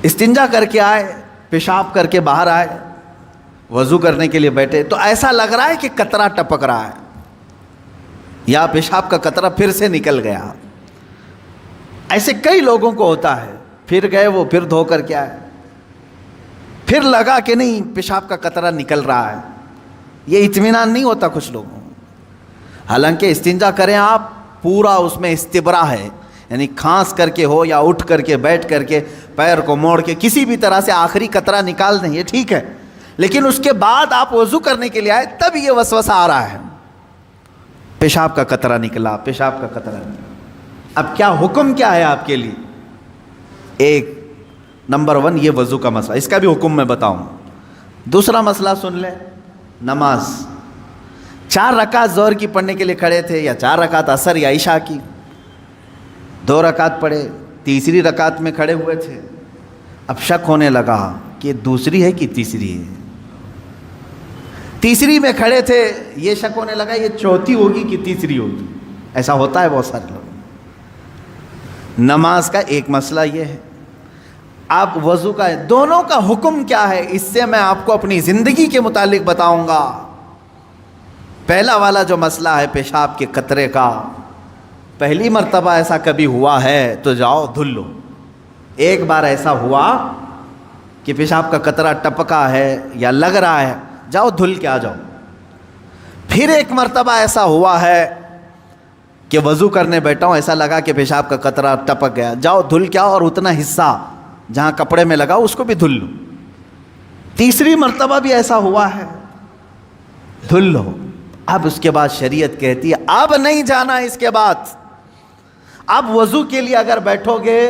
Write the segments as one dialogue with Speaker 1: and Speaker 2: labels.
Speaker 1: استنجا کر کے آئے، پیشاب کر کے باہر آئے، وضو کرنے کے لیے بیٹھے تو ایسا لگ رہا ہے کہ قطرہ ٹپک رہا ہے یا پیشاب کا قطرہ پھر سے نکل گیا. ایسے کئی لوگوں کو ہوتا ہے. پھر گئے وہ، پھر دھو کر کے آئے، پھر لگا کہ نہیں پیشاب کا قطرہ نکل رہا ہے. یہ اطمینان نہیں ہوتا کچھ لوگوں. حالانکہ استنجا کریں آپ، پورا اس میں استبرا ہے، یعنی کھانس کر کے ہو یا اٹھ کر کے بیٹھ کر کے پیر کو موڑ کے کسی بھی طرح سے آخری قطرہ نکال دیں، یہ ٹھیک ہے. لیکن اس کے بعد آپ وضو کرنے کے لیے آئے تب یہ وسوسہ آ رہا ہے، پیشاب کا قطرہ نکلا، پیشاب کا قطرہ نکلا. اب کیا حکم کیا ہے آپ کے لیے؟ ایک نمبر 1 یہ وضو کا مسئلہ، اس کا بھی حکم میں بتاؤں. دوسرا مسئلہ سن لیں، نماز. 4 رکعت ظہر کی پڑھنے کے لیے کھڑے تھے، یا 4 رکعت عصر یا عشاء کی، 2 رکعت پڑھے، تیسری رکعت میں کھڑے ہوئے تھے. اب شک ہونے لگا کہ دوسری ہے کہ تیسری ہے. تیسری میں کھڑے تھے، یہ شک ہونے لگا یہ چوتھی ہوگی کہ تیسری ہوگی. ایسا ہوتا ہے بہت سارے لوگ. نماز کا ایک مسئلہ یہ ہے. آپ وضو کا ہے، دونوں کا حکم کیا ہے اس سے میں آپ کو اپنی زندگی کے متعلق بتاؤں گا. پہلا والا جو مسئلہ ہے پیشاب کے قطرے کا، پہلی مرتبہ ایسا کبھی ہوا ہے تو جاؤ دھل لو. ایک بار ایسا ہوا کہ پیشاب کا قطرہ ٹپکا ہے یا لگ رہا ہے، جاؤ دھل کے آ جاؤ. پھر ایک مرتبہ ایسا ہوا ہے کہ وضو کرنے بیٹھا ہوں، ایسا لگا کہ پیشاب کا قطرہ ٹپک گیا، جاؤ دھل کے آؤ، اور اتنا حصہ جہاں کپڑے میں لگا اس کو بھی دھل لو. تیسری مرتبہ بھی ایسا ہوا ہے، دھل لو. اب اس کے بعد شریعت کہتی ہے اب نہیں جانا. اس کے بعد اب وضو کے لیے اگر بیٹھو گے،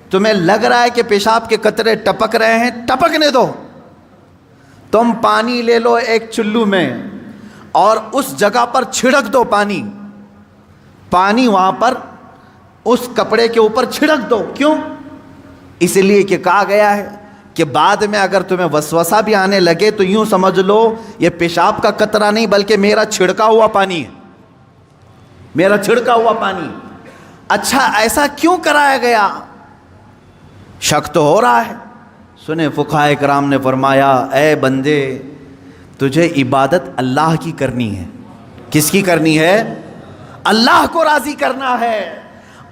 Speaker 1: تمہیں لگ رہا ہے کہ پیشاب کے قطرے ٹپک رہے ہیں، ٹپکنے دو. تم پانی لے لو ایک چلو میں اور اس جگہ پر چھڑک دو پانی وہاں پر اس کپڑے کے اوپر چھڑک دو. کیوں؟ اس لیے کہ کہا گیا ہے کہ بعد میں اگر تمہیں وسوسہ بھی آنے لگے تو یوں سمجھ لو یہ پیشاب کا قطرہ نہیں بلکہ میرا چھڑکا ہوا پانی ہے، میرا چھڑکا ہوا پانی. اچھا ایسا کیوں کرایا گیا؟ شک تو ہو رہا ہے. سنیں فقہاء کرام نے فرمایا اے بندے تجھے عبادت اللہ کی کرنی ہے. کس کی کرنی ہے؟ اللہ کو راضی کرنا ہے.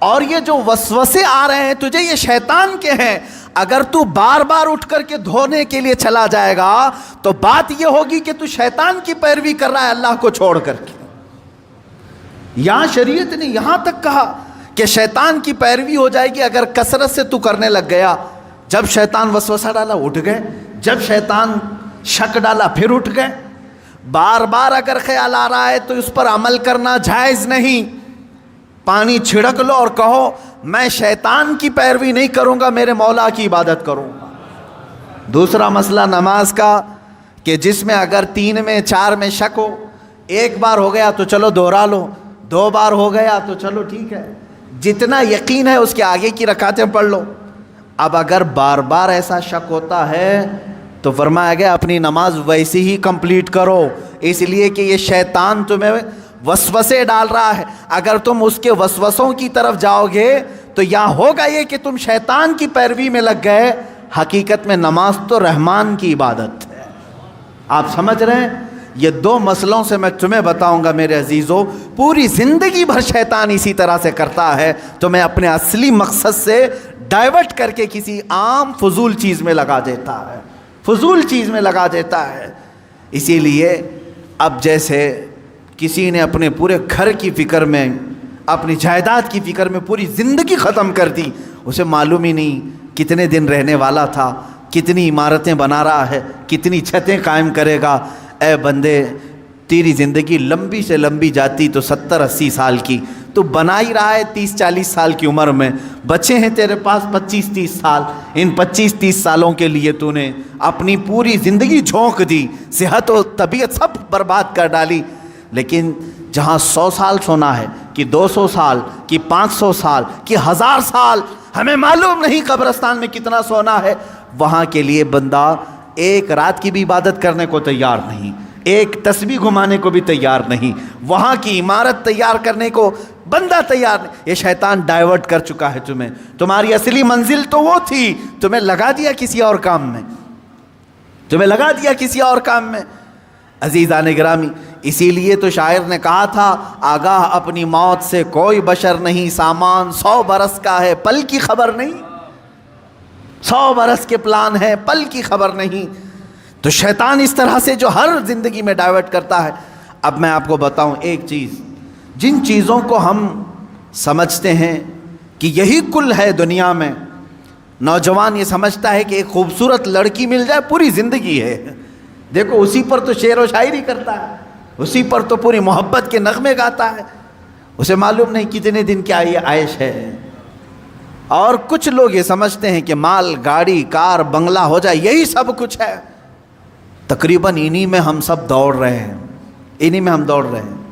Speaker 1: اور یہ جو وسوسے آ رہے ہیں تجھے، یہ شیطان کے ہیں. اگر تو بار بار اٹھ کر کے دھونے کے لیے چلا جائے گا تو بات یہ ہوگی کہ تو شیطان کی پیروی کر رہا ہے اللہ کو چھوڑ کر کے. یہاں شریعت نے یہاں تک کہا کہ شیطان کی پیروی ہو جائے گی اگر کثرت سے تو کرنے لگ گیا. جب شیطان وسوسہ ڈالا اٹھ گئے، جب شیطان شک ڈالا پھر اٹھ گئے. بار بار اگر خیال آ رہا ہے تو اس پر عمل کرنا جائز نہیں. پانی چھڑک لو اور کہو میں شیطان کی پیروی نہیں کروں گا، میرے مولا کی عبادت کروں گا. دوسرا مسئلہ نماز کا کہ جس میں اگر 3 میں 4 میں شک ہو، ایک بار ہو گیا تو چلو دوہرا لو، 2 بار ہو گیا تو چلو ٹھیک ہے، جتنا یقین ہے اس کے آگے کی رکعتیں پڑھ لو. اب اگر بار بار ایسا شک ہوتا ہے تو فرمایا گیا اپنی نماز ویسی ہی کمپلیٹ کرو، اس لیے کہ یہ شیطان تمہیں وسوسے ڈال رہا ہے. اگر تم اس کے وسوسوں کی طرف جاؤ گے تو یہاں ہوگا یہ کہ تم شیطان کی پیروی میں لگ گئے. حقیقت میں نماز تو رحمان کی عبادت ہے. آپ سمجھ رہے ہیں؟ یہ 2 مسئلوں سے میں تمہیں بتاؤں گا میرے عزیزو. پوری زندگی بھر شیطان اسی طرح سے کرتا ہے، تمہیں اپنے اصلی مقصد سے ڈائیورٹ کر کے کسی عام فضول چیز میں لگا دیتا ہے، فضول چیز میں لگا دیتا ہے. اسی لیے اب جیسے کسی نے اپنے پورے گھر کی فکر میں، اپنی جائیداد کی فکر میں پوری زندگی ختم کر دی، اسے معلوم ہی نہیں کتنے دن رہنے والا تھا، کتنی عمارتیں بنا رہا ہے، کتنی چھتیں قائم کرے گا. اے بندے تیری زندگی لمبی سے لمبی جاتی تو 70-80 سال کی، تو بنا ہی رہا ہے 30-40 سال کی عمر میں. بچے ہیں تیرے پاس 25-30 سال، ان 25-30 سالوں کے لیے تو نے اپنی پوری زندگی جھونک دی، صحت و طبیعت سب برباد کر ڈالی. لیکن جہاں 100 سال سونا ہے کہ 200 سال کہ 500 سال کہ 1000 سال، ہمیں معلوم نہیں قبرستان میں کتنا سونا ہے، وہاں کے لیے بندہ ایک رات کی بھی عبادت کرنے کو تیار نہیں، ایک تسبیح گھمانے کو بھی تیار نہیں، وہاں کی عمارت تیار کرنے کو بندہ تیار نہیں۔ یہ شیطان ڈائیورٹ کر چکا ہے تمہیں، تمہاری اصلی منزل تو وہ تھی، تمہیں لگا دیا کسی اور کام میں، تمہیں لگا دیا کسی اور کام میں۔ عزیزان گرامی، اسی لیے تو شاعر نے کہا تھا، آگاہ اپنی موت سے کوئی بشر نہیں، سامان 100 برس کا ہے پل کی خبر نہیں، 100 برس کے پلان ہے پل کی خبر نہیں۔ تو شیطان اس طرح سے جو ہر زندگی میں ڈائیورٹ کرتا ہے۔ اب میں آپ کو بتاؤں ایک چیز، جن چیزوں کو ہم سمجھتے ہیں کہ یہی کل ہے دنیا میں، نوجوان یہ سمجھتا ہے کہ ایک خوبصورت لڑکی مل جائے پوری زندگی ہے، دیکھو اسی پر تو شعر و شاعری کرتا ہے، اسی پر تو پوری محبت کے نغمے گاتا ہے، اسے معلوم نہیں کتنے دن کیا یہ عائش ہے۔ اور کچھ لوگ یہ سمجھتے ہیں کہ مال، گاڑی، کار، بنگلہ ہو جائے یہی سب کچھ ہے۔ تقریباً انہی میں ہم سب دوڑ رہے ہیں، انہی میں ہم دوڑ رہے ہیں۔